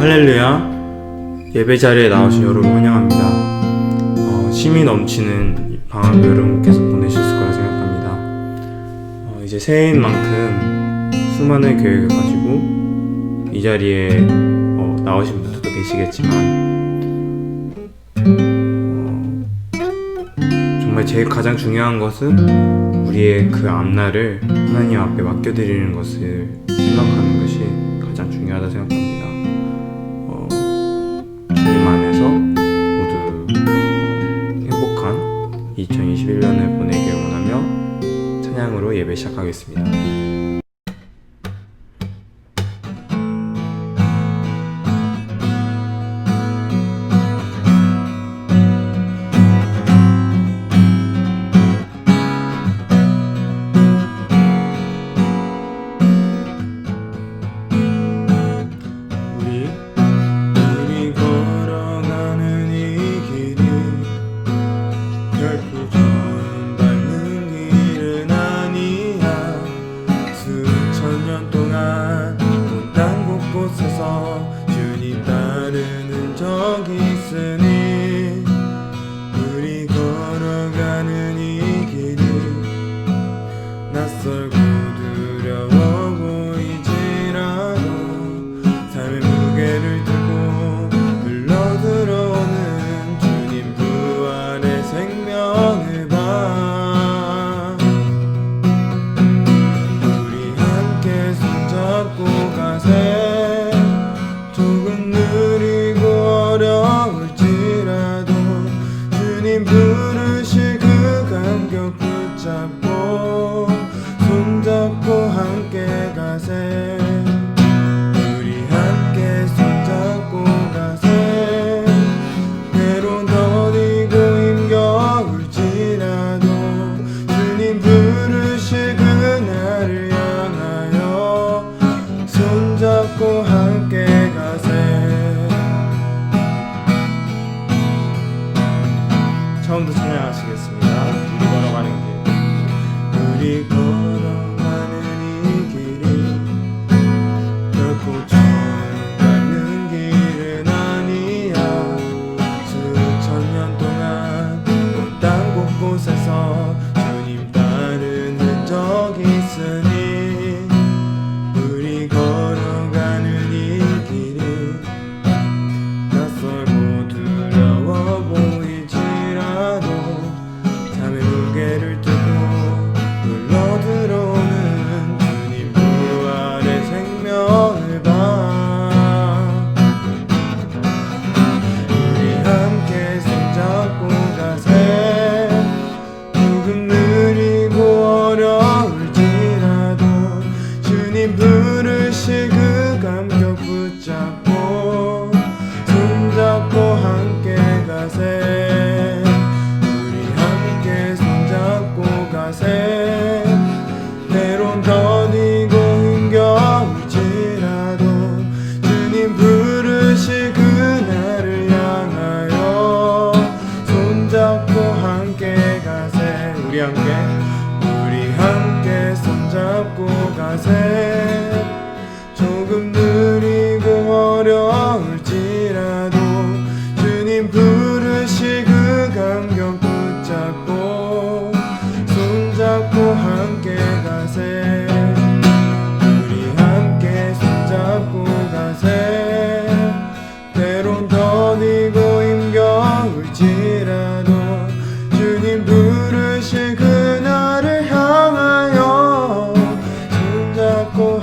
할렐루야. 예배 자리에 나오신 여러분 환영합니다. 쉼이 넘치는 이 방학 여름께서 보내셨을 거라 생각합니다. 이제 새해인 만큼 수많은 계획을 가지고 이 자리에 나오신 분들도 계시겠지만 정말 제일 가장 중요한 것은 우리의 그 앞날을 하나님 앞에 맡겨드리는 것을 생각하는 것이 가장 중요하다 생각합니다. 주님 안에서 모두 행복한 2021년을 보내길 원하며 찬양으로 예배 시작하겠습니다. 주님 따르는 적이 있으니 우리 걸어가는 이 길이 낯설고 두려워 보이지라도 삶의 무게를 두고 흘러들어오는 주님 부활의 생명을 봐. 우리 함께 손잡고 가세. 조금 느리고 어려울지라도 주님 부르실 그 감격 붙잡고 손잡고 함께 가세. 우리 함께 손잡고 가세. 때론 더디고 힘겨울지라도 주님 부르실 그날을 향하여 손잡고 함께 처음부터 찬양하시겠습니다. 우리 걸어가는 길. 우리 걸어가는 이 길이 결코 처음 닿는 길은 아니야. 수천 년 동안 온 땅 곳곳에서 주님 따른 흔적이 있으니 우리 걸어가는 이 길이 낯설고 두려워 보이지라도 삶의 무게를 두고 흘러들어오는 주님 부활의 생명을 봐. 우리 함께 손잡고 가세. 조금 느리고 어려울지라도 주님 부르실 그 감격 붙잡고 손잡고 함께 가세. 우리 함께 손잡고 가세. 때론 더디고 힘겨울지라도 주님 부르실 그날을 향하여 손잡고 함께 가세. 우리 함께 손잡고 가세. 조금 느리고 어려울지라도 주님 부르실 그 감격 붙잡고 손잡고 함께 가세. 우리 함께 손잡고 가세. 때론 더디고 힘겨울지라도 주님 부르실 그날을 향하여 손잡고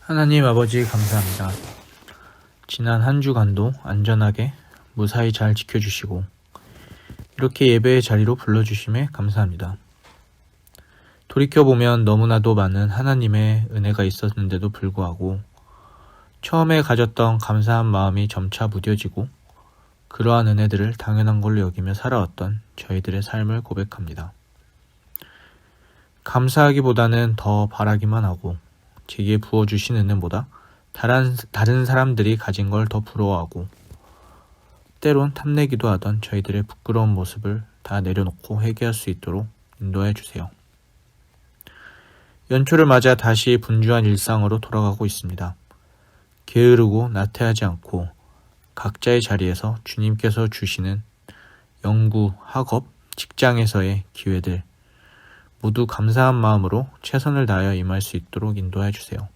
하나님 아버지 감사합니다. 지난 한 주간도 안전하게 무사히 잘 지켜주시고 이렇게 예배의 자리로 불러주심에 감사합니다. 돌이켜보면 너무나도 많은 하나님의 은혜가 있었는데도 불구하고 처음에 가졌던 감사한 마음이 점차 무뎌지고 그러한 은혜들을 당연한 걸로 여기며 살아왔던 저희들의 삶을 고백합니다. 감사하기보다는 더 바라기만 하고 제게 부어주신 은혜보다 다른 사람들이 가진 걸 더 부러워하고 때론 탐내기도 하던 저희들의 부끄러운 모습을 다 내려놓고 회개할 수 있도록 인도해 주세요. 연초를 맞아 다시 분주한 일상으로 돌아가고 있습니다. 게으르고 나태하지 않고 각자의 자리에서 주님께서 주시는 연구, 학업, 직장에서의 기회들 모두 감사한 마음으로 최선을 다하여 임할 수 있도록 인도해 주세요.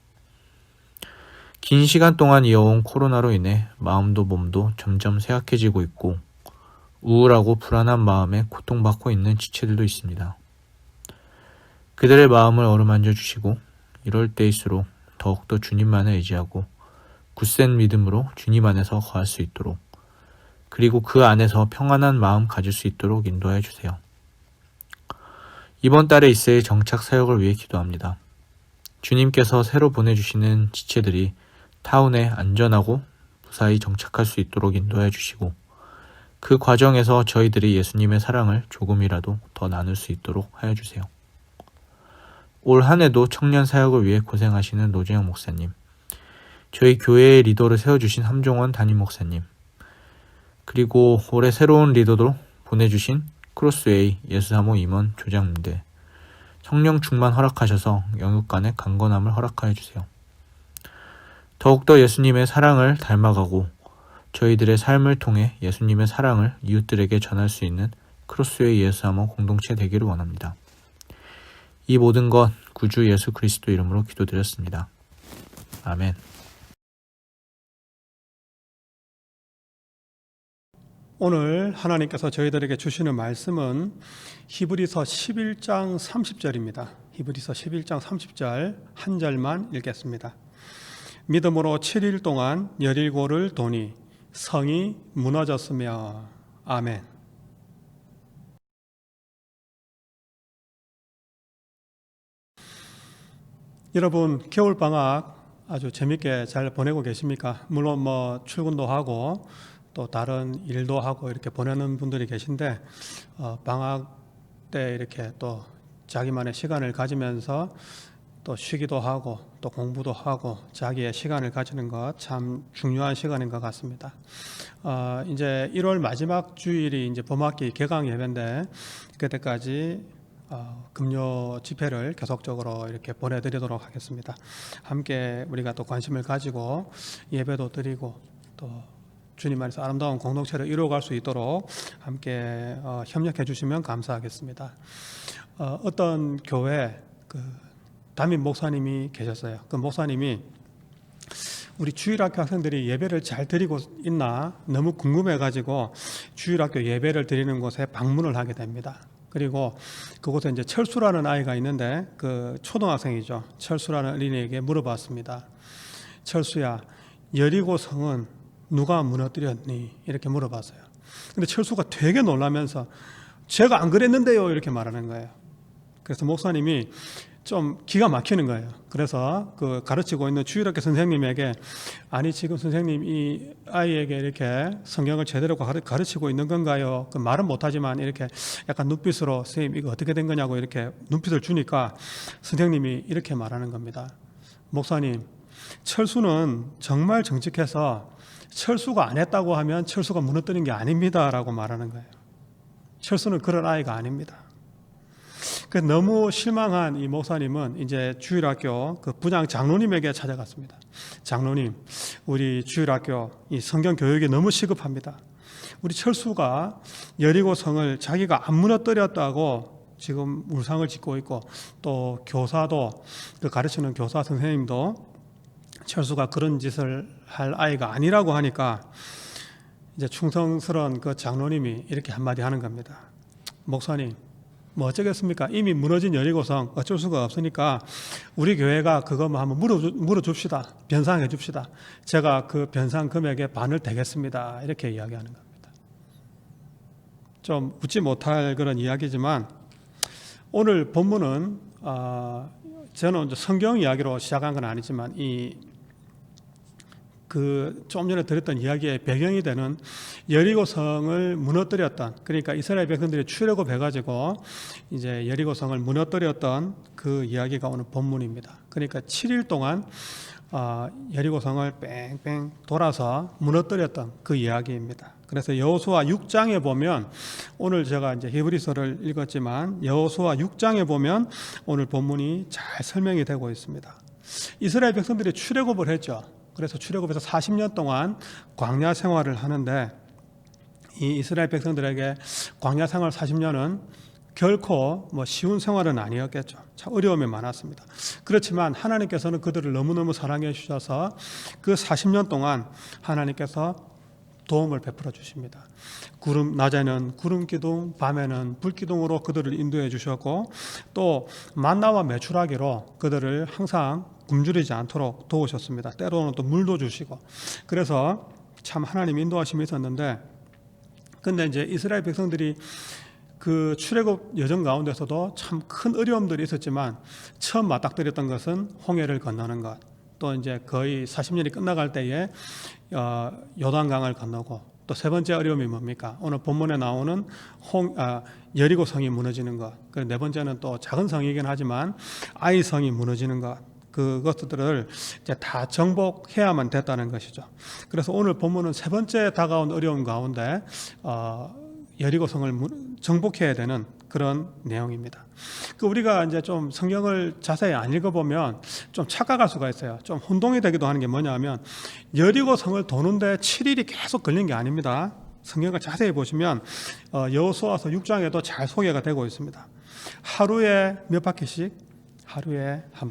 긴 시간 동안 이어온 코로나로 인해 마음도 몸도 점점 쇠약해지고 있고 우울하고 불안한 마음에 고통받고 있는 지체들도 있습니다. 그들의 마음을 어루만져 주시고 이럴 때일수록 더욱더 주님만을 의지하고 굳센 믿음으로 주님 안에서 거할 수 있도록 그리고 그 안에서 평안한 마음 가질 수 있도록 인도해 주세요. 이번 달에 있을 정착 사역을 위해 기도합니다. 주님께서 새로 보내주시는 지체들이 타운에 안전하고 무사히 정착할 수 있도록 인도해 주시고 그 과정에서 저희들이 예수님의 사랑을 조금이라도 더 나눌 수 있도록 하여 주세요. 올 한 해도 청년 사역을 위해 고생하시는 노재영 목사님, 저희 교회의 리더를 세워주신 함종원 담임 목사님, 그리고 올해 새로운 리더도 보내주신 크로스웨이 예수사모 임원 조장님들, 성령 충만 허락하셔서 영육 간의 강건함을 허락하여 주세요. 더욱더 예수님의 사랑을 닮아가고 저희들의 삶을 통해 예수님의 사랑을 이웃들에게 전할 수 있는 크로스웨이 예수사모 공동체 되기를 원합니다. 이 모든 것 구주 예수 그리스도 이름으로 기도드렸습니다. 아멘. 오늘 하나님께서 저희들에게 주시는 말씀은 히브리서 11장 30절입니다. 히브리서 11장 30절 한 절만 읽겠습니다. 믿음으로 7일 동안 여리고를 도니 성이 무너졌으며. 아멘. 여러분, 겨울방학 아주 재밌게 잘 보내고 계십니까? 물론 출근도 하고 또 다른 일도 하고 이렇게 보내는 분들이 계신데 방학 때 이렇게 또 자기만의 시간을 가지면서 또 쉬기도 하고 또 공부도 하고 자기의 시간을 가지는 것 참 중요한 시간인 것 같습니다. 이제 1월 마지막 주일이 이제 봄학기 개강 예배인데 그때까지 금요 집회를 계속적으로 이렇게 보내드리도록 하겠습니다. 함께 우리가 또 관심을 가지고 예배도 드리고 또 주님 안에서 아름다운 공동체를 이루어갈 수 있도록 함께 협력해 주시면 감사하겠습니다. 어떤 교회 담임 목사님이 계셨어요. 그 목사님이 우리 주일학교 학생들이 예배를 잘 드리고 있나 너무 궁금해가지고 주일학교 예배를 드리는 곳에 방문을 하게 됩니다. 그리고 그곳에 이제 철수라는 아이가 있는데 그 초등학생이죠. 철수라는 어린이에게 물어봤습니다. 철수야, 여리고 성은 누가 무너뜨렸니? 이렇게 물어봤어요. 근데 철수가 되게 놀라면서 제가 안 그랬는데요 이렇게 말하는 거예요. 그래서 목사님이 좀 기가 막히는 거예요. 그래서 그 가르치고 있는 주일학교 선생님에게 아니 지금 선생님 이 아이에게 이렇게 성경을 제대로 가르치고 있는 건가요? 그 말은 못하지만 이렇게 약간 눈빛으로 선생님 이거 어떻게 된 거냐고 이렇게 눈빛을 주니까 선생님이 이렇게 말하는 겁니다. 목사님, 철수는 정말 정직해서 철수가 안 했다고 하면 철수가 무너뜨린 게 아닙니다 라고 말하는 거예요. 철수는 그런 아이가 아닙니다. 너무 실망한 이 목사님은 이제 주일학교 그 부장 장로님에게 찾아갔습니다. 장로님, 우리 주일학교 이 성경 교육이 너무 시급합니다. 우리 철수가 여리고 성을 자기가 안 무너뜨렸다고 지금 울상을 짓고 있고 또 교사도 그 가르치는 교사 선생님도 철수가 그런 짓을 할 아이가 아니라고 하니까 이제 충성스러운 그 장로님이 이렇게 한마디 하는 겁니다. 목사님, 뭐 어쩌겠습니까? 이미 무너진 여리고성 어쩔 수가 없으니까 우리 교회가 그거 뭐 한번 물어줍시다. 변상해 줍시다. 제가 그 변상 금액의 반을 대겠습니다. 이렇게 이야기하는 겁니다. 좀 웃지 못할 그런 이야기지만 오늘 본문은 저는 성경 이야기로 시작한 건 아니지만 좀 전에 드렸던 이야기의 배경이 되는 여리고성을 무너뜨렸던, 그러니까 이스라엘 백성들이 출애굽해가지고 이제 여리고성을 무너뜨렸던 그 이야기가 오늘 본문입니다. 그러니까 7일 동안 여리고성을 뺑뺑 돌아서 무너뜨렸던 그 이야기입니다. 그래서 여호수아 6장에 보면, 오늘 제가 이제 히브리서를 읽었지만 여호수아 6장에 보면 오늘 본문이 잘 설명이 되고 있습니다. 이스라엘 백성들이 출애굽을 했죠. 그래서 출애굽해서 40년 동안 광야 생활을 하는데, 이 이스라엘 백성들에게 광야 생활 40년은 결코 뭐 쉬운 생활은 아니었겠죠. 참 어려움이 많았습니다. 그렇지만 하나님께서는 그들을 너무너무 사랑해 주셔서 그 40년 동안 하나님께서 도움을 베풀어 주십니다. 낮에는 구름 기둥, 밤에는 불 기둥으로 그들을 인도해 주셨고, 또 만나와 메추라기로 그들을 항상 굶주리지 않도록 도우셨습니다. 때로는 또 물도 주시고, 그래서 참 하나님 인도하심이 있었는데, 근데 이제 이스라엘 백성들이 그 출애굽 여정 가운데서도 참 큰 어려움들이 있었지만 처음 맞닥뜨렸던 것은 홍해를 건너는 것, 또 이제 거의 40년이 끝나갈 때에 요단강을 건너고, 또 세 번째 어려움이 뭡니까? 오늘 본문에 나오는 여리고 성이 무너지는 것, 네 번째는 또 작은 성이긴 하지만 아이 성이 무너지는 것, 그것들을 이제 다 정복해야만 됐다는 것이죠. 그래서 오늘 본문은 세 번째 다가온 어려움 가운데 여리고성을 정복해야 되는 그런 내용입니다. 우리가 이제 좀 성경을 자세히 안 읽어보면 좀 착각할 수가 있어요. 좀 혼동이 되기도 하는 게 뭐냐면, 여리고성을 도는데 7일이 계속 걸린 게 아닙니다. 성경을 자세히 보시면 여호수아서 6장에도 잘 소개가 되고 있습니다. 하루에 몇 바퀴씩? 하루에 한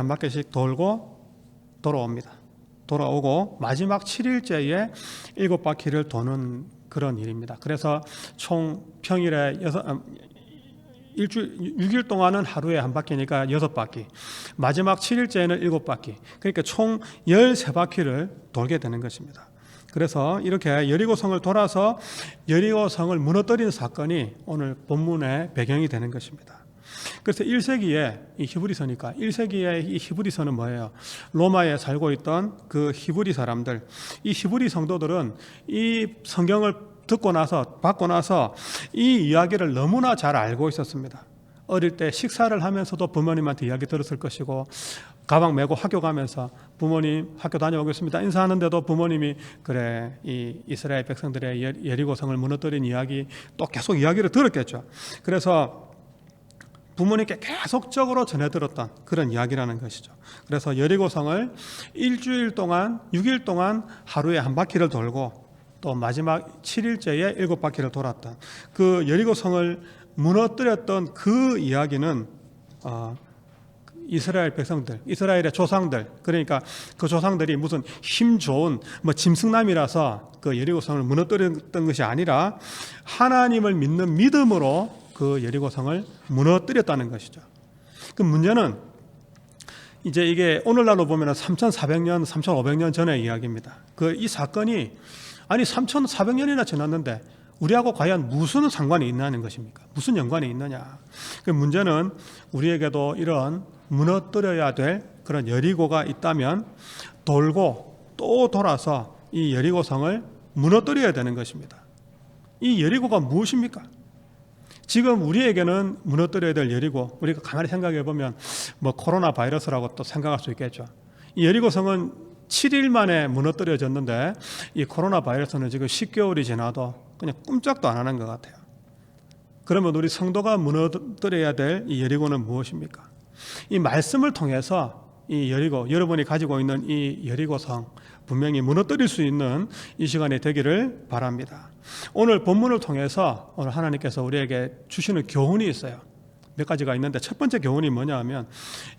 바퀴씩 돌고 돌아옵니다. 돌아오고 마지막 7일째에 7바퀴를 도는 그런 일입니다. 그래서 총 평일에 6일 동안은 하루에 한 바퀴니까 6바퀴, 마지막 7일째에는 7바퀴, 그러니까 총 13바퀴를 돌게 되는 것입니다. 그래서 이렇게 여리고성을 돌아서 여리고성을 무너뜨리는 사건이 오늘 본문의 배경이 되는 것입니다. 그래서 1세기에 이 히브리서니까 1세기에 이 히브리서는 뭐예요? 로마에 살고 있던 그 히브리 사람들, 이 히브리 성도들은 이 성경을 받고 나서 이 이야기를 너무나 잘 알고 있었습니다. 어릴 때 식사를 하면서도 부모님한테 이야기 들었을 것이고, 가방 메고 학교 가면서 부모님 학교 다녀오겠습니다 인사하는데도 부모님이 그래 이 이스라엘 백성들의 여리고성을 무너뜨린 이야기 또 계속 이야기를 들었겠죠. 그래서 부모님께 계속적으로 전해 들었던 그런 이야기라는 것이죠. 그래서 여리고성을 일주일 동안 6일 동안 하루에 한 바퀴를 돌고, 또 마지막 7일째에 7바퀴를 돌았던 그 여리고성을 무너뜨렸던 그 이야기는 이스라엘 백성들, 이스라엘의 조상들, 그러니까 그 조상들이 무슨 힘 좋은 짐승남이라서 그 여리고성을 무너뜨렸던 것이 아니라 하나님을 믿는 믿음으로 그 여리고성을 무너뜨렸다는 것이죠. 그 문제는 이제 이게 오늘날로 보면 3,400년, 3,500년 전의 이야기입니다. 이 사건이 3,400년이나 지났는데 우리하고 과연 무슨 상관이 있냐는 것입니까? 무슨 연관이 있느냐? 그 문제는 우리에게도 이런 무너뜨려야 될 그런 여리고가 있다면 돌고 또 돌아서 이 여리고성을 무너뜨려야 되는 것입니다. 이 여리고가 무엇입니까? 지금 우리에게는 무너뜨려야 될 여리고, 우리가 가만히 생각해 보면 코로나 바이러스라고 또 생각할 수 있겠죠. 이 여리고성은 7일 만에 무너뜨려졌는데, 이 코로나 바이러스는 지금 10개월이 지나도 그냥 꼼짝도 안 하는 것 같아요. 그러면 우리 성도가 무너뜨려야 될 이 여리고는 무엇입니까? 이 말씀을 통해서 이 여리고, 여러분이 가지고 있는 이 여리고성 분명히 무너뜨릴 수 있는 이 시간이 되기를 바랍니다. 오늘 본문을 통해서 오늘 하나님께서 우리에게 주시는 교훈이 있어요. 몇 가지가 있는데, 첫 번째 교훈이 뭐냐 하면,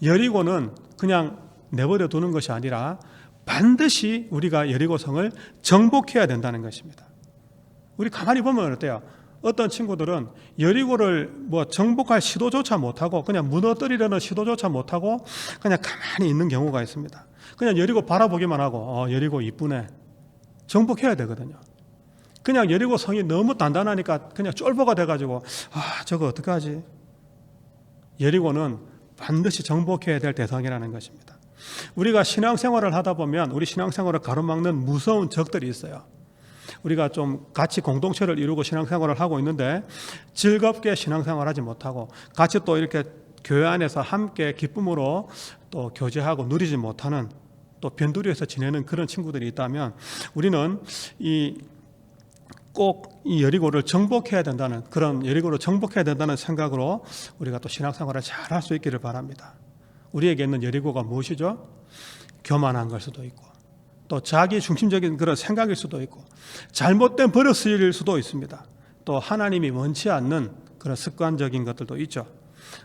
여리고는 그냥 내버려 두는 것이 아니라 반드시 우리가 여리고성을 정복해야 된다는 것입니다. 우리 가만히 보면 어때요? 어떤 친구들은 여리고를 뭐 정복할 시도조차 못하고 그냥 무너뜨리려는 시도조차 못하고 그냥 가만히 있는 경우가 있습니다. 그냥 여리고 바라보기만 하고 여리고 이쁘네. 정복해야 되거든요. 그냥 여리고 성이 너무 단단하니까 그냥 쫄보가 돼가지고 저거 어떡하지? 여리고는 반드시 정복해야 될 대상이라는 것입니다. 우리가 신앙생활을 하다 보면 우리 신앙생활을 가로막는 무서운 적들이 있어요. 우리가 좀 같이 공동체를 이루고 신앙생활을 하고 있는데 즐겁게 신앙생활하지 못하고 같이 또 이렇게 교회 안에서 함께 기쁨으로 또 교제하고 누리지 못하는 또 변두리에서 지내는 그런 친구들이 있다면 우리는 꼭 이 여리고를 정복해야 된다는 그런 여리고를 정복해야 된다는 생각으로 우리가 또 신앙생활을 잘 할 수 있기를 바랍니다. 우리에게 있는 여리고가 무엇이죠? 교만한 걸 수도 있고 또 자기 중심적인 그런 생각일 수도 있고 잘못된 버릇일 수도 있습니다. 또 하나님이 원치 않는 그런 습관적인 것들도 있죠.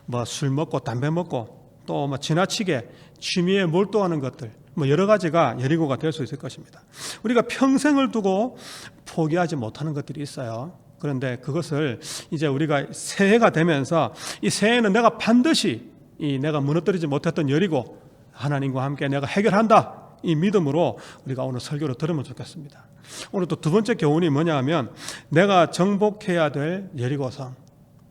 뭐 술 먹고 담배 먹고 또 뭐 지나치게 취미에 몰두하는 것들 뭐 여러 가지가 여리고가 될 수 있을 것입니다. 우리가 평생을 두고 포기하지 못하는 것들이 있어요. 그런데 그것을 이제 우리가 새해가 되면서 이 새해는 내가 반드시 내가 무너뜨리지 못했던 여리고 하나님과 함께 내가 해결한다. 이 믿음으로 우리가 오늘 설교를 들으면 좋겠습니다. 오늘 또 두 번째 교훈이 뭐냐 하면 내가 정복해야 될 여리고성,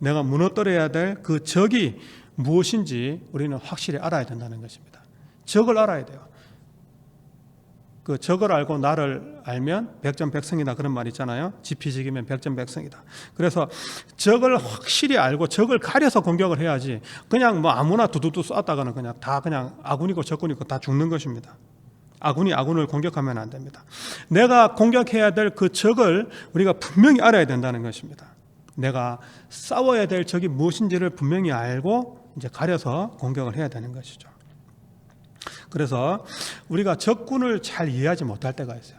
내가 무너뜨려야 될 그 적이 무엇인지 우리는 확실히 알아야 된다는 것입니다. 적을 알아야 돼요. 그 적을 알고 나를 알면 백전백승이다 그런 말 있잖아요. 지피지기면 백전백승이다. 그래서 적을 확실히 알고 적을 가려서 공격을 해야지 그냥 뭐 아무나 두두두 쐈다가는 그냥 아군이고 적군이고 다 죽는 것입니다. 아군이 아군을 공격하면 안 됩니다. 내가 공격해야 될 그 적을 우리가 분명히 알아야 된다는 것입니다. 내가 싸워야 될 적이 무엇인지를 분명히 알고 이제 가려서 공격을 해야 되는 것이죠. 그래서 우리가 적군을 잘 이해하지 못할 때가 있어요.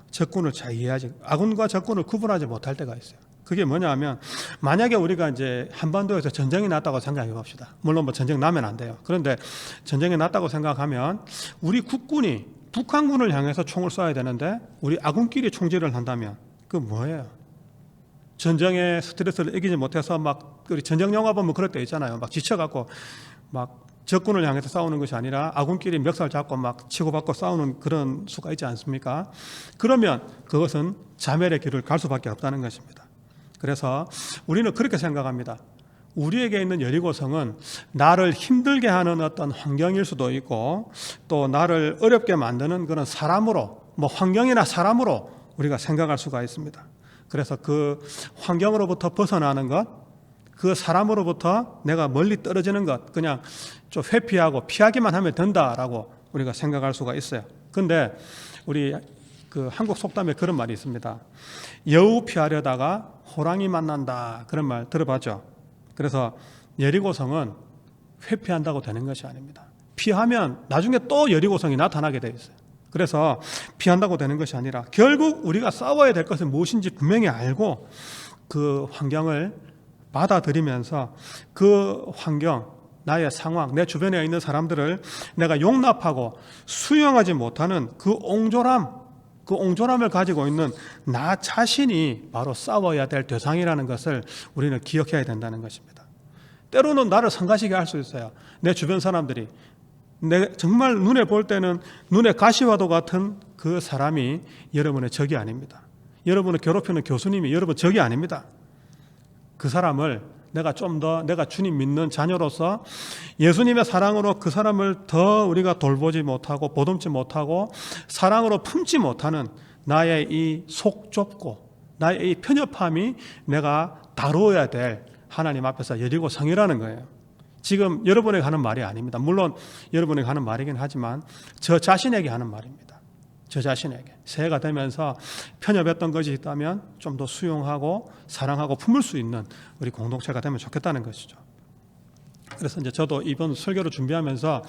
아군과 적군을 구분하지 못할 때가 있어요. 그게 뭐냐 하면 만약에 우리가 이제 한반도에서 전쟁이 났다고 생각해 봅시다. 물론 뭐 전쟁 나면 안 돼요. 그런데 전쟁이 났다고 생각하면 우리 국군이 북한군을 향해서 총을 쏴야 되는데 우리 아군끼리 총질을 한다면 그 뭐예요? 전쟁의 스트레스를 이기지 못해서 막 우리 전쟁 영화 보면 그럴 때 있잖아요. 막 지쳐갖고 막 적군을 향해서 싸우는 것이 아니라 아군끼리 멱살 잡고 막 치고받고 싸우는 그런 수가 있지 않습니까? 그러면 그것은 자멸의 길을 갈 수밖에 없다는 것입니다. 그래서 우리는 그렇게 생각합니다. 우리에게 있는 여리고성은 나를 힘들게 하는 어떤 환경일 수도 있고 또 나를 어렵게 만드는 그런 사람으로 뭐 환경이나 사람으로 우리가 생각할 수가 있습니다. 그래서 그 환경으로부터 벗어나는 것, 그 사람으로부터 내가 멀리 떨어지는 것 그냥 좀 회피하고 피하기만 하면 된다라고 우리가 생각할 수가 있어요. 근데 우리 그 한국 속담에 그런 말이 있습니다. 여우 피하려다가 호랑이 만난다 그런 말 들어봤죠? 그래서 여리고성은 회피한다고 되는 것이 아닙니다. 피하면 나중에 또 여리고성이 나타나게 돼 있어요. 그래서 피한다고 되는 것이 아니라 결국 우리가 싸워야 될 것은 무엇인지 분명히 알고 그 환경을 받아들이면서 그 환경, 나의 상황, 내 주변에 있는 사람들을 내가 용납하고 수용하지 못하는 그 옹졸함을 가지고 있는 나 자신이 바로 싸워야 될 대상이라는 것을 우리는 기억해야 된다는 것입니다. 때로는 나를 성가시게 할 수 있어요. 내 주변 사람들이 정말 눈에 볼 때는 눈에 가시와도 같은 그 사람이 여러분의 적이 아닙니다. 여러분을 괴롭히는 교수님이 여러분 적이 아닙니다. 그 사람을 내가 좀 더 내가 주님 믿는 자녀로서 예수님의 사랑으로 그 사람을 더 우리가 돌보지 못하고 보듬지 못하고 사랑으로 품지 못하는 나의 이 속 좁고 나의 이 편협함이 내가 다루어야 될 하나님 앞에서 여리고 성이라는 거예요. 지금 여러분에게 하는 말이 아닙니다. 물론 여러분에게 하는 말이긴 하지만 저 자신에게 하는 말입니다. 저 자신에게 새해가 되면서 편협했던 것이 있다면 좀 더 수용하고 사랑하고 품을 수 있는 우리 공동체가 되면 좋겠다는 것이죠. 그래서 이제 저도 이번 설교를 준비하면서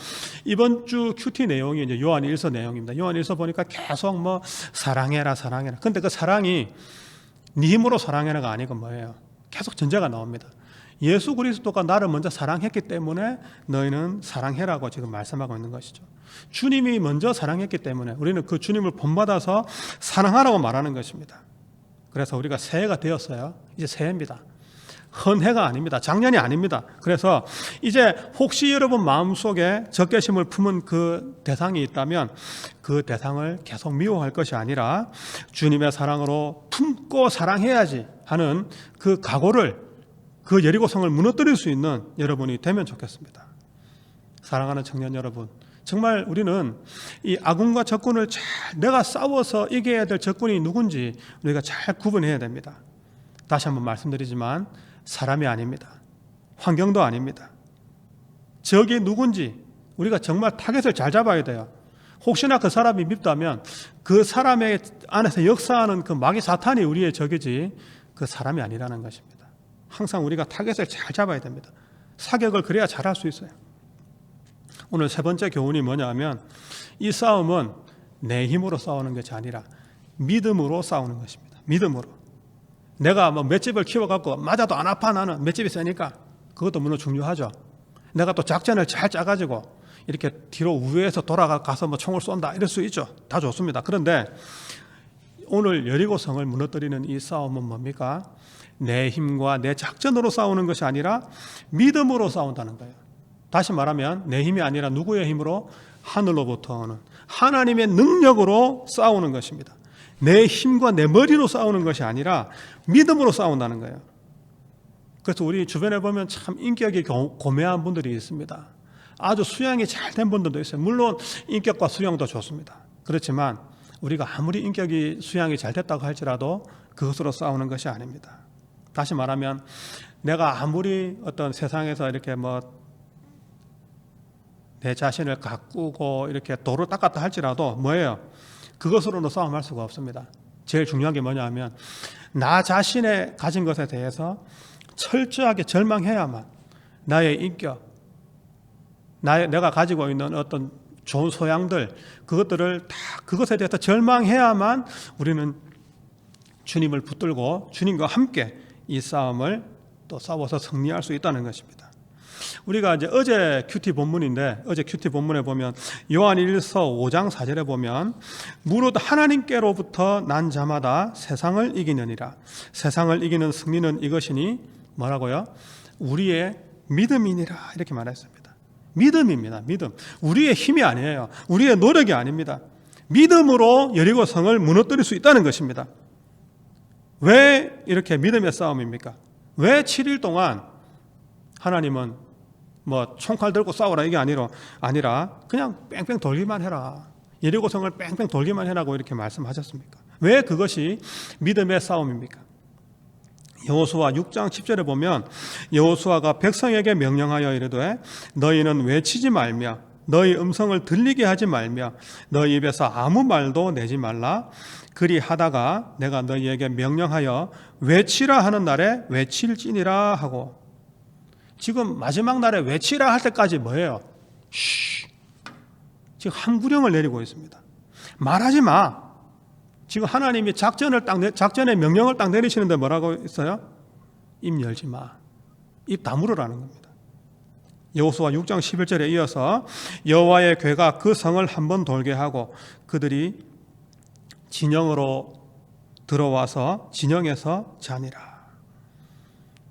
이번 주 큐티 내용이 이제 요한 1서 내용입니다. 요한 1서 보니까 계속 뭐 사랑해라. 근데 그 사랑이 네 힘으로 사랑해라가 아니고 뭐예요? 계속 전제가 나옵니다. 예수 그리스도가 나를 먼저 사랑했기 때문에 너희는 사랑해라고 지금 말씀하고 있는 것이죠. 주님이 먼저 사랑했기 때문에 우리는 그 주님을 본받아서 사랑하라고 말하는 것입니다. 그래서 우리가 새해가 되었어요. 이제 새해입니다. 헌해가 아닙니다. 작년이 아닙니다. 그래서 이제 혹시 여러분 마음속에 적개심을 품은 그 대상이 있다면 그 대상을 계속 미워할 것이 아니라 주님의 사랑으로 품고 사랑해야지 하는 그 각오를, 그 여리고성을 무너뜨릴 수 있는 여러분이 되면 좋겠습니다. 사랑하는 청년 여러분, 정말 우리는 이 악군과 적군을 잘, 내가 싸워서 이겨야 될 적군이 누군지 우리가 잘 구분해야 됩니다. 다시 한번 말씀드리지만 사람이 아닙니다. 환경도 아닙니다. 적이 누군지 우리가 정말 타겟을 잘 잡아야 돼요. 혹시나 그 사람이 밉다면 그 사람의 안에서 역사하는 그 마귀 사탄이 우리의 적이지 그 사람이 아니라는 것입니다. 항상 우리가 타겟을 잘 잡아야 됩니다. 사격을 그래야 잘할 수 있어요. 오늘 세 번째 교훈이 뭐냐면 이 싸움은 내 힘으로 싸우는 것이 아니라 믿음으로 싸우는 것입니다. 믿음으로. 내가 뭐 맷집을 키워갖고 맞아도 안 아파 나는 맷집이 세니까 그것도 물론 중요하죠. 내가 또 작전을 잘 짜가지고 이렇게 뒤로 우회해서 돌아가서 뭐 총을 쏜다 이럴 수 있죠. 다 좋습니다. 그런데 오늘 여리고성을 무너뜨리는 이 싸움은 뭡니까? 내 힘과 내 작전으로 싸우는 것이 아니라 믿음으로 싸운다는 거예요. 다시 말하면 내 힘이 아니라 누구의 힘으로? 하늘로부터 오는 하나님의 능력으로 싸우는 것입니다. 내 힘과 내 머리로 싸우는 것이 아니라 믿음으로 싸운다는 거예요. 그래서 우리 주변에 보면 참 인격이 고매한 분들이 있습니다. 아주 수양이 잘 된 분들도 있어요. 물론 인격과 수양도 좋습니다. 그렇지만 우리가 아무리 인격이 수양이 잘 됐다고 할지라도 그것으로 싸우는 것이 아닙니다. 다시 말하면 내가 아무리 어떤 세상에서 이렇게 내 자신을 가꾸고 이렇게 도를 닦았다 할지라도 뭐예요? 그것으로는 싸움할 수가 없습니다. 제일 중요한 게 뭐냐 하면 나 자신의 가진 것에 대해서 철저하게 절망해야만 나의 인격, 내가 가지고 있는 어떤 좋은 소양들, 그것들을 다 그것에 대해서 절망해야만 우리는 주님을 붙들고 주님과 함께 이 싸움을 또 싸워서 승리할 수 있다는 것입니다. 우리가 이제 어제 큐티 본문인데 어제 큐티 본문에 보면 요한일서 5장 4절에 보면 무릇 하나님께로부터 난 자마다 세상을 이기느니라. 세상을 이기는 승리는 이것이니 뭐라고요? 우리의 믿음이니라 이렇게 말했습니다. 믿음입니다. 믿음. 우리의 힘이 아니에요. 우리의 노력이 아닙니다. 믿음으로 여리고성을 무너뜨릴 수 있다는 것입니다. 왜 이렇게 믿음의 싸움입니까? 왜 7일 동안 하나님은 총칼 들고 싸워라 이게 아니라 그냥 뺑뺑 돌기만 해라. 여리고성을 뺑뺑 돌기만 해라고 이렇게 말씀하셨습니까? 왜 그것이 믿음의 싸움입니까? 여호수아 6장 10절에 보면 여호수아가 백성에게 명령하여 이르되 너희는 외치지 말며 너희 음성을 들리게 하지 말며 너희 입에서 아무 말도 내지 말라. 그리 하다가 내가 너희에게 명령하여 외치라 하는 날에 외칠지니라 하고, 지금 마지막 날에 외치라 할 때까지 뭐예요? 지금 한구령을 내리고 있습니다. 말하지 마. 지금 하나님이 작전의 명령을 딱 내리시는데 뭐라고 있어요? 입 열지 마. 입 다물으라는 겁니다. 여호수아 6장 11절에 이어서 여호와의 궤가 그 성을 한번 돌게 하고 그들이 진영으로 들어와서 진영에서 자니라.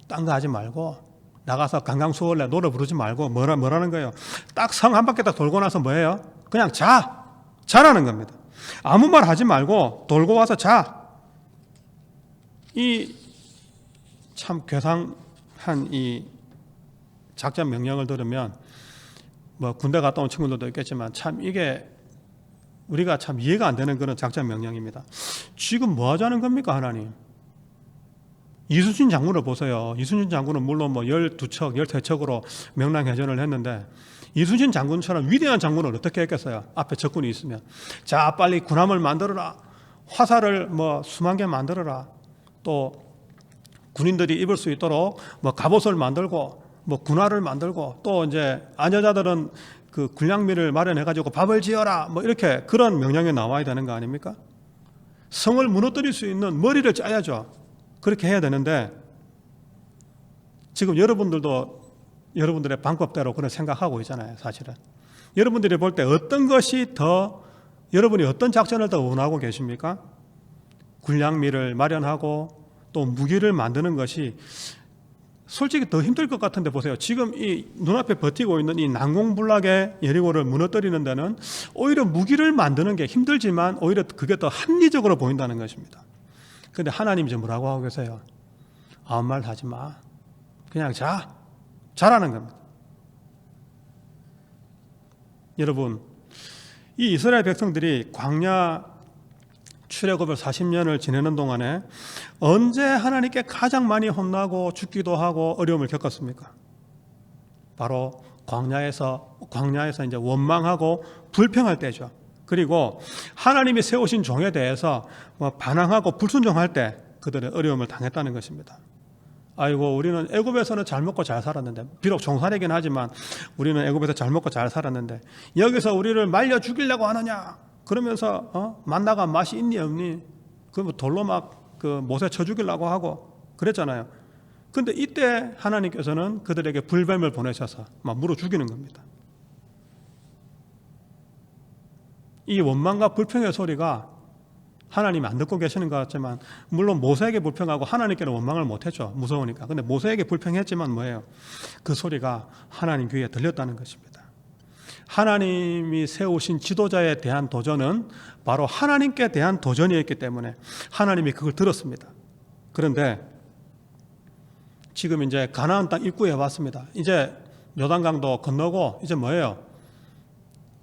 딴 거 하지 말고 나가서 강강수월래 노래 부르지 말고 뭐라는 거예요? 딱 성 한 바퀴 딱 돌고 나서 뭐예요? 그냥 자라는 겁니다. 아무 말 하지 말고 돌고 와서 자. 이 참 괴상한 이 작전 명령을 들으면 군대 갔다 온 친구들도 있겠지만 참 이게 우리가 참 이해가 안 되는 그런 작전 명령입니다. 지금 뭐 하자는 겁니까 하나님? 이순신 장군을 보세요. 이순신 장군은 물론 12척, 13척으로 명랑해전을 했는데 이순신 장군처럼 위대한 장군을 어떻게 했겠어요? 앞에 적군이 있으면. 자, 빨리 군함을 만들어라. 화살을 수만 개 만들어라. 또 군인들이 입을 수 있도록 갑옷을 만들고 군화를 만들고 또 이제 아녀자들은 그 군량미를 마련해가지고 밥을 지어라. 이렇게 그런 명령이 나와야 되는 거 아닙니까? 성을 무너뜨릴 수 있는 머리를 짜야죠. 그렇게 해야 되는데 지금 여러분들도 여러분들의 방법대로 그런 생각하고 있잖아요. 사실은 여러분들이 볼 때 어떤 것이 더 여러분이 어떤 작전을 더 원하고 계십니까? 군량미를 마련하고 또 무기를 만드는 것이 솔직히 더 힘들 것 같은데 보세요. 지금 이 눈앞에 버티고 있는 이 난공불락의 여리고를 무너뜨리는 데는 오히려 무기를 만드는 게 힘들지만 오히려 그게 더 합리적으로 보인다는 것입니다. 그런데 하나님이 지금 뭐라고 하고 계세요? 아무 말 하지 마. 그냥 자라는 겁니다. 여러분, 이 이스라엘 백성들이 광야 출애굽을 40년을 지내는 동안에 언제 하나님께 가장 많이 혼나고 죽기도 하고 어려움을 겪었습니까? 바로 광야에서 이제 원망하고 불평할 때죠. 그리고 하나님이 세우신 종에 대해서 반항하고 불순종할 때 그들의 어려움을 당했다는 것입니다. 아이고, 우리는 애굽에서는 잘 먹고 잘 살았는데, 비록 종살이긴 하지만 우리는 애굽에서 잘 먹고 잘 살았는데 여기서 우리를 말려 죽이려고 하느냐? 그러면서 만나가 맛이 있니 없니? 그 돌로 막 그 못에 쳐 죽이려고 하고 그랬잖아요. 근데 이때 하나님께서는 그들에게 불뱀을 보내셔서 막 물어 죽이는 겁니다. 이 원망과 불평의 소리가 하나님이 안 듣고 계시는 것 같지만, 물론 모세에게 불평하고 하나님께는 원망을 못했죠. 무서우니까. 근데 모세에게 불평했지만 뭐예요? 그 소리가 하나님 귀에 들렸다는 것입니다. 하나님이 세우신 지도자에 대한 도전은 바로 하나님께 대한 도전이었기 때문에 하나님이 그걸 들었습니다. 그런데 지금 이제 가나안 땅 입구에 왔습니다. 이제 요단강도 건너고 이제 뭐예요?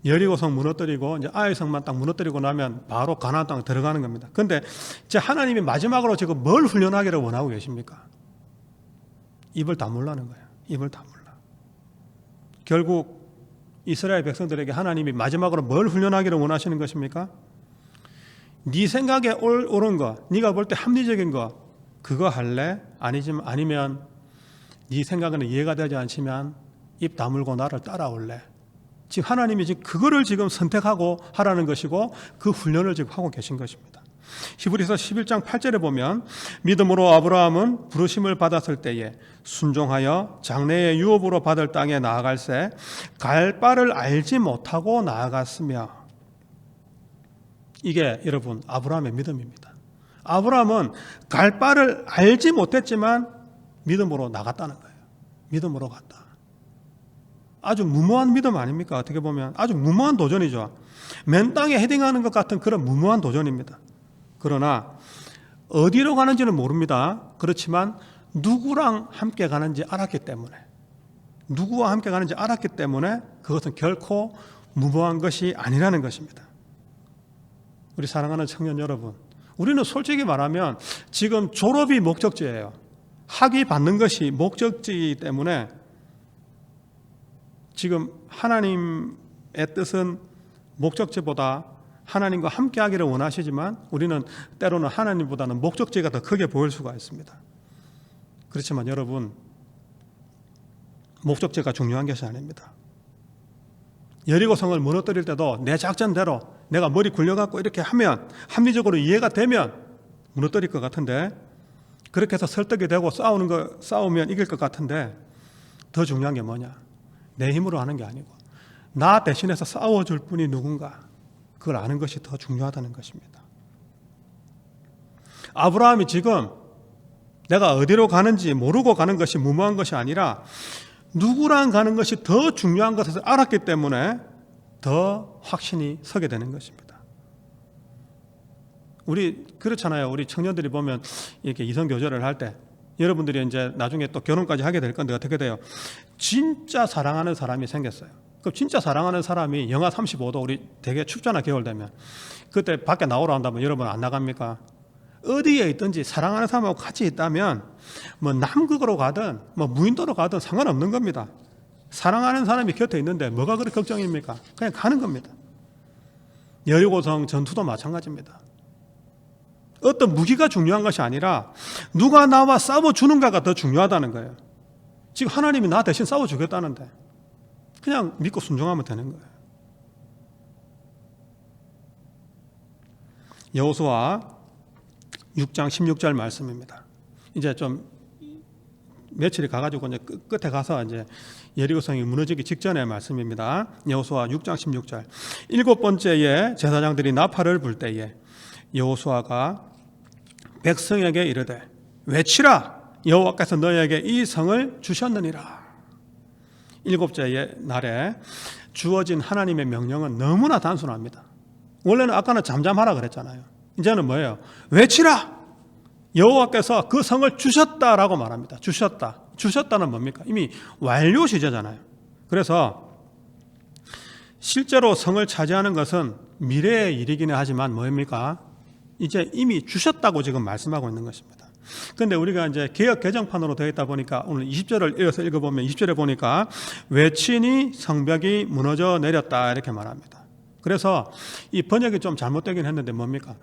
여리고성 무너뜨리고 이제 아이성만 딱 무너뜨리고 나면 바로 가나안 땅 들어가는 겁니다. 그런데 이제 하나님이 마지막으로 지금 뭘 훈련하기를 원하고 계십니까? 입을 다물라는 거예요. 입을 다물라. 결국 이스라엘 백성들에게 하나님이 마지막으로 뭘 훈련하기를 원하시는 것입니까? 네 생각에 옳은 거, 네가 볼 때 합리적인 거, 그거 할래? 아니면 네 생각에는 이해가 되지 않지만 입 다물고 나를 따라올래? 지금 하나님이 지금 그거를 지금 선택하고 하라는 것이고 그 훈련을 지금 하고 계신 것입니다. 히브리서 11장 8절에 보면 믿음으로 아브라함은 부르심을 받았을 때에 순종하여 장래의 유업으로 받을 땅에 나아갈새 갈 바를 알지 못하고 나아갔으며, 이게 여러분 아브라함의 믿음입니다. 아브라함은 갈 바를 알지 못했지만 믿음으로 나갔다는 거예요. 믿음으로 갔다. 아주 무모한 믿음 아닙니까? 어떻게 보면 아주 무모한 도전이죠. 맨 땅에 헤딩하는 것 같은 그런 무모한 도전입니다. 그러나 어디로 가는지는 모릅니다. 그렇지만 누구랑 함께 가는지 알았기 때문에, 누구와 함께 가는지 알았기 때문에 그것은 결코 무모한 것이 아니라는 것입니다. 우리 사랑하는 청년 여러분, 우리는 솔직히 말하면 지금 졸업이 목적지예요. 학위 받는 것이 목적지이기 때문에 지금 하나님의 뜻은 목적지보다 하나님과 함께 하기를 원하시지만 우리는 때로는 하나님보다는 목적지가 더 크게 보일 수가 있습니다. 그렇지만 여러분, 목적지가 중요한 것이 아닙니다. 여리고성을 무너뜨릴 때도 내 작전대로 내가 머리 굴려갖고 이렇게 하면 합리적으로 이해가 되면 무너뜨릴 것 같은데, 그렇게 해서 설득이 되고 싸우면 이길 것 같은데, 더 중요한 게 뭐냐? 내 힘으로 하는 게 아니고 나 대신해서 싸워줄 분이 누군가, 그걸 아는 것이 더 중요하다는 것입니다. 아브라함이 지금 내가 어디로 가는지 모르고 가는 것이 무모한 것이 아니라 누구랑 가는 것이 더 중요한 것을 알았기 때문에 더 확신이 서게 되는 것입니다. 우리 그렇잖아요. 우리 청년들이 보면 이렇게 이성 교제를 할 때 여러분들이 이제 나중에 또 결혼까지 하게 될 건데 어떻게 돼요? 진짜 사랑하는 사람이 생겼어요. 그럼 진짜 사랑하는 사람이 영하 35도, 우리 되게 춥잖아, 겨울 되면. 그때 밖에 나오라 한다면 여러분 안 나갑니까? 어디에 있든지 사랑하는 사람하고 같이 있다면 뭐 남극으로 가든 뭐 무인도로 가든 상관없는 겁니다. 사랑하는 사람이 곁에 있는데 뭐가 그렇게 걱정입니까? 그냥 가는 겁니다. 여리고성 전투도 마찬가지입니다. 어떤 무기가 중요한 것이 아니라 누가 나와 싸워주는가가 더 중요하다는 거예요. 지금 하나님이 나 대신 싸워주겠다는데 그냥 믿고 순종하면 되는 거예요. 여호수아 6장 16절 말씀입니다. 이제 좀 며칠이 가가지고 이제 끝에 가서 이제 여리고성이 무너지기 직전의 말씀입니다. 여호수아 6장 16절. 7번째에 제사장들이 나팔을 불 때에 여호수아가 백성에게 이르되 외치라, 여호와께서 너에게 이 성을 주셨느니라. 일곱째 날에 주어진 하나님의 명령은 너무나 단순합니다. 원래는 아까는 잠잠하라 그랬잖아요. 이제는 뭐예요? 외치라! 여호와께서 그 성을 주셨다라고 말합니다. 주셨다. 주셨다는 뭡니까? 이미 완료 시제잖아요. 그래서 실제로 성을 차지하는 것은 미래의 일이기는 하지만 뭡니까? 이제 이미 주셨다고 지금 말씀하고 있는 것입니다. 그런데 우리가 이제 개역 개정판으로 되어 있다 보니까 오늘 20절을 이어서 읽어보면 20절에 보니까 외치니 성벽이 무너져 내렸다 이렇게 말합니다. 그래서 이 번역이 좀 잘못되긴 했는데 뭡니까?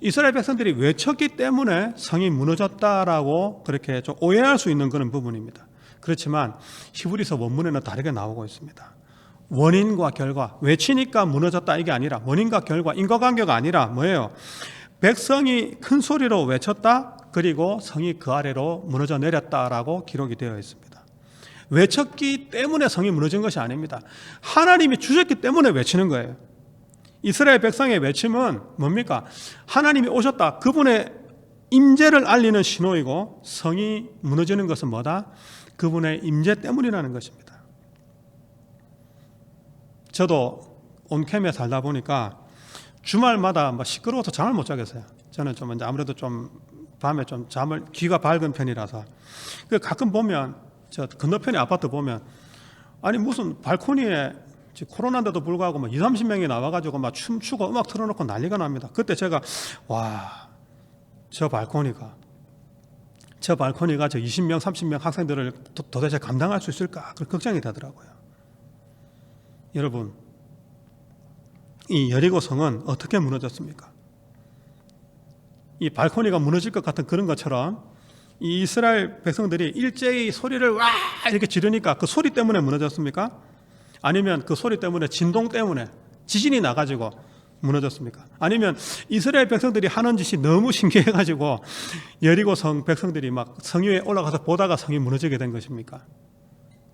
이스라엘 백성들이 외쳤기 때문에 성이 무너졌다라고 그렇게 좀 오해할 수 있는 그런 부분입니다. 그렇지만 히브리서 원문에는 다르게 나오고 있습니다. 원인과 결과, 외치니까 무너졌다 이게 아니라 원인과 결과, 인과관계가 아니라 뭐예요? 백성이 큰 소리로 외쳤다, 그리고 성이 그 아래로 무너져 내렸다라고 기록이 되어 있습니다. 외쳤기 때문에 성이 무너진 것이 아닙니다. 하나님이 주셨기 때문에 외치는 거예요. 이스라엘 백성의 외침은 뭡니까? 하나님이 오셨다, 그분의 임재를 알리는 신호이고, 성이 무너지는 것은 뭐다? 그분의 임재 때문이라는 것입니다. 저도 온캠에 살다 보니까 주말마다 시끄러워서 잠을 못 자겠어요. 저는 좀 이제 아무래도 좀 밤에 좀 잠을 귀가 밝은 편이라서 가끔 보면 저 건너편의 아파트 보면 아니 무슨 발코니에 코로나인데도 불구하고 20-30명이 나와가지고 막 춤추고 음악 틀어놓고 난리가 납니다. 그때 제가 와, 저 발코니가 저 20명 30명 학생들을 도대체 감당할 수 있을까 그 걱정이 되더라고요. 여러분, 이 여리고 성은 어떻게 무너졌습니까? 이 발코니가 무너질 것 같은 그런 것처럼 이 이스라엘 백성들이 일제히 소리를 와 이렇게 지르니까 그 소리 때문에 무너졌습니까? 아니면 그 소리 때문에 진동 때문에 지진이 나가지고 무너졌습니까? 아니면 이스라엘 백성들이 하는 짓이 너무 신기해가지고 여리고 성 백성들이 막 성 위에 올라가서 보다가 성이 무너지게 된 것입니까?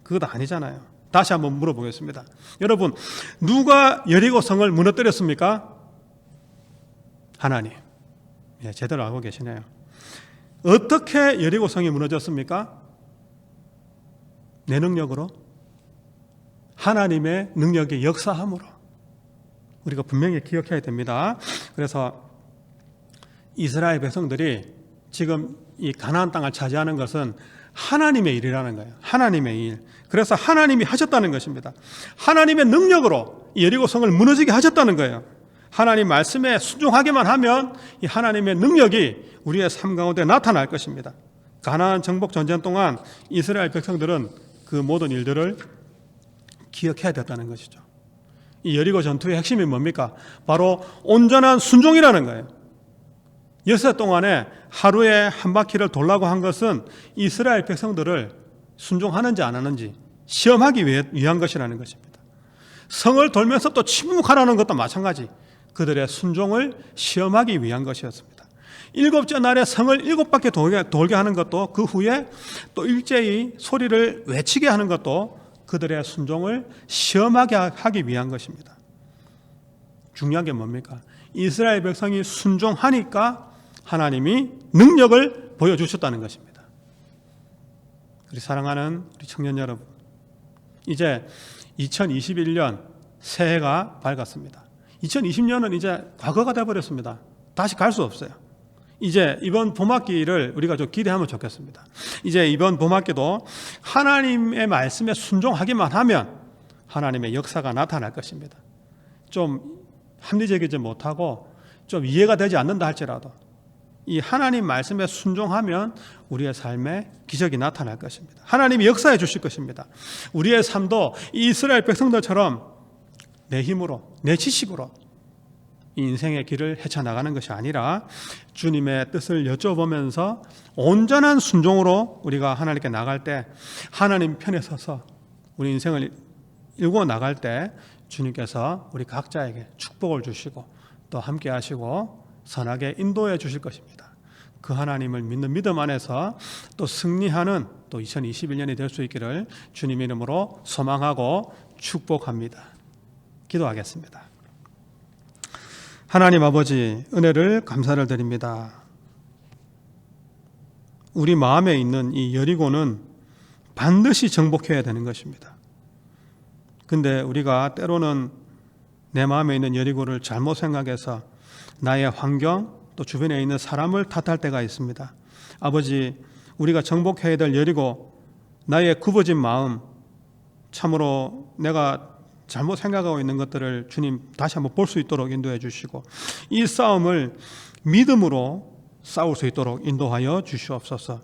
그것도 아니잖아요. 다시 한번 물어보겠습니다. 여러분, 누가 여리고 성을 무너뜨렸습니까? 하나님. 예, 제대로 알고 계시네요. 어떻게 여리고 성이 무너졌습니까? 내 능력으로? 하나님의 능력의 역사함으로. 우리가 분명히 기억해야 됩니다. 그래서 이스라엘 백성들이 지금 이 가나안 땅을 차지하는 것은 하나님의 일이라는 거예요. 하나님의 일. 그래서 하나님이 하셨다는 것입니다. 하나님의 능력으로 여리고 성을 무너지게 하셨다는 거예요. 하나님 말씀에 순종하기만 하면 이 하나님의 능력이 우리의 삶 가운데 나타날 것입니다. 가나안 정복 전쟁 동안 이스라엘 백성들은 그 모든 일들을 기억해야 됐다는 것이죠. 이 여리고 전투의 핵심이 뭡니까? 바로 온전한 순종이라는 거예요. 여섯 동안에 하루에 한 바퀴를 돌라고 한 것은 이스라엘 백성들을 순종하는지 안 하는지 시험하기 위한 것이라는 것입니다. 성을 돌면서 또 침묵하라는 것도 마찬가지. 그들의 순종을 시험하기 위한 것이었습니다. 일곱째 날에 성을 7바퀴 돌게 하는 것도 그 후에 또 일제히 소리를 외치게 하는 것도 그들의 순종을 시험하게 하기 위한 것입니다. 중요한 게 뭡니까? 이스라엘 백성이 순종하니까 하나님이 능력을 보여주셨다는 것입니다. 우리 사랑하는 우리 청년 여러분, 이제 2021년 새해가 밝았습니다. 2020년은 이제 과거가 되어버렸습니다. 다시 갈 수 없어요. 이제 이번 봄학기를 우리가 좀 기대하면 좋겠습니다. 이제 이번 봄학기도 하나님의 말씀에 순종하기만 하면 하나님의 역사가 나타날 것입니다. 좀 합리적이지 못하고 좀 이해가 되지 않는다 할지라도 이 하나님 말씀에 순종하면 우리의 삶에 기적이 나타날 것입니다. 하나님이 역사해 주실 것입니다. 우리의 삶도 이 이스라엘 백성들처럼 내 힘으로, 내 지식으로 이 인생의 길을 헤쳐나가는 것이 아니라 주님의 뜻을 여쭤보면서 온전한 순종으로 우리가 하나님께 나갈 때, 하나님 편에 서서 우리 인생을 일구어 나갈 때 주님께서 우리 각자에게 축복을 주시고 또 함께 하시고 선하게 인도해 주실 것입니다. 그 하나님을 믿는 믿음 안에서 또 승리하는 또 2021년이 될 수 있기를 주님 이름으로 소망하고 축복합니다. 기도하겠습니다. 하나님 아버지, 은혜를 감사를 드립니다. 우리 마음에 있는 이 여리고는 반드시 정복해야 되는 것입니다. 근데 우리가 때로는 내 마음에 있는 여리고를 잘못 생각해서 나의 환경 또 주변에 있는 사람을 탓할 때가 있습니다. 아버지, 우리가 정복해야 될 여리고, 나의 굽어진 마음, 참으로 내가 잘못 생각하고 있는 것들을 주님 다시 한번 볼 수 있도록 인도해 주시고, 이 싸움을 믿음으로 싸울 수 있도록 인도하여 주시옵소서.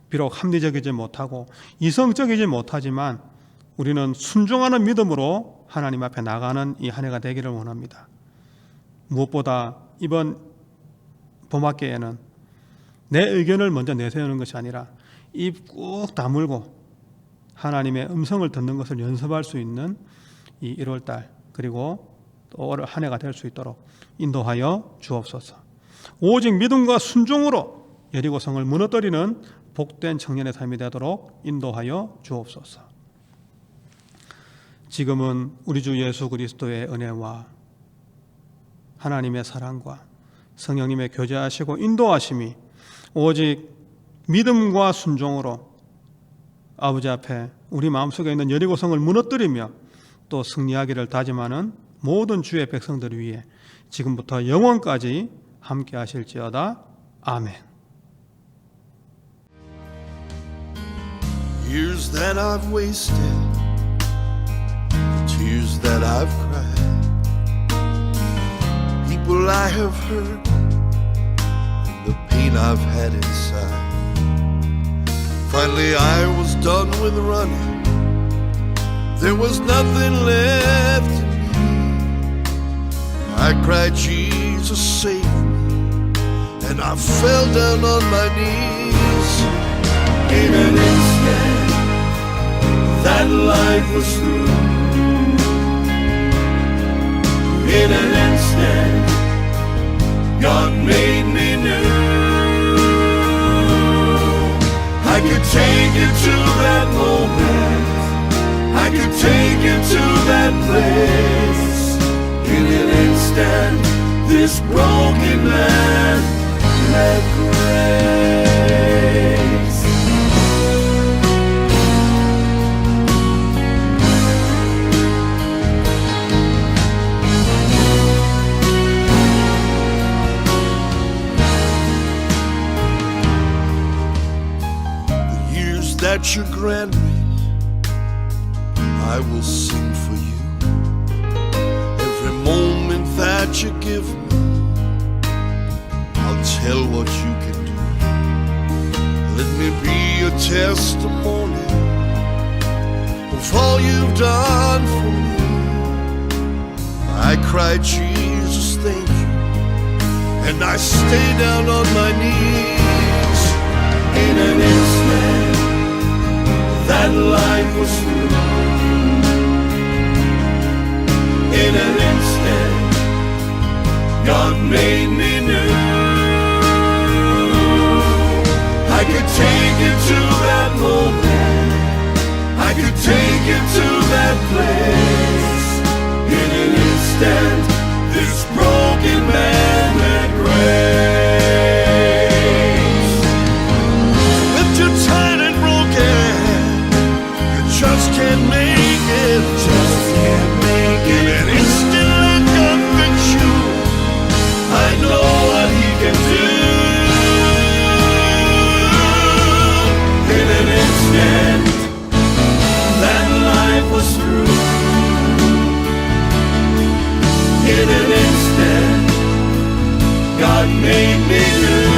비록 합리적이지 못하고 이성적이지 못하지만 우리는 순종하는 믿음으로 하나님 앞에 나가는 이 한 해가 되기를 원합니다. 무엇보다 이번 봄학기에는 내 의견을 먼저 내세우는 것이 아니라 입 꾹 다물고 하나님의 음성을 듣는 것을 연습할 수 있는 이 1월달 그리고 또 올 한 해가 될 수 있도록 인도하여 주옵소서. 오직 믿음과 순종으로 여리고성을 무너뜨리는 복된 청년의 삶이 되도록 인도하여 주옵소서. 지금은 우리 주 예수 그리스도의 은혜와 하나님의 사랑과 성령님의 교제하시고 인도하심이 오직 믿음과 순종으로 아버지 앞에 우리 마음속에 있는 여리고성을 무너뜨리며 또 승리하기를 다짐하는 모든 주의 백성들 위해 지금부터 영원까지 함께 하실지어다. 아멘. Years that I've wasted, tears that I've cried, people I have hurt, and the pain I've had inside. Finally I was done with running, there was nothing left in me. I cried, Jesus save me, and I fell down on my knees. In an instant, that light was through. In an instant, God made me new. I could take you to that moment, I could take you to that place. In an instant, this broken man met grace. That you grant me, I will sing for you. Every moment that you give me, I'll tell what you can do. Let me be a testimony of all you've done for me. I cried, Jesus, thank you, and I stay down on my knees. In an instant, that light was through. In an instant, God made me new. I could take you to that moment, I could take you to that place. In an instant, this broken man met grace. If you're tired and broken, just can't make it, just can't make it. In an instant, let God fix you. I know what He can do. In an instant, that life was through. In an instant, God made me new.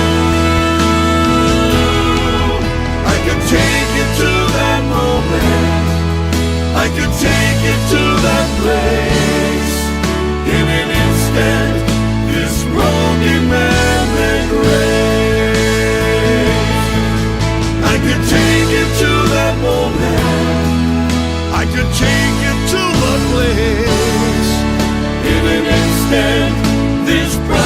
I could take you to that moment, I could take you to that place. In an instant, this broken man met grace. I could take you to that moment, I could take you to the place. In an instant, this broken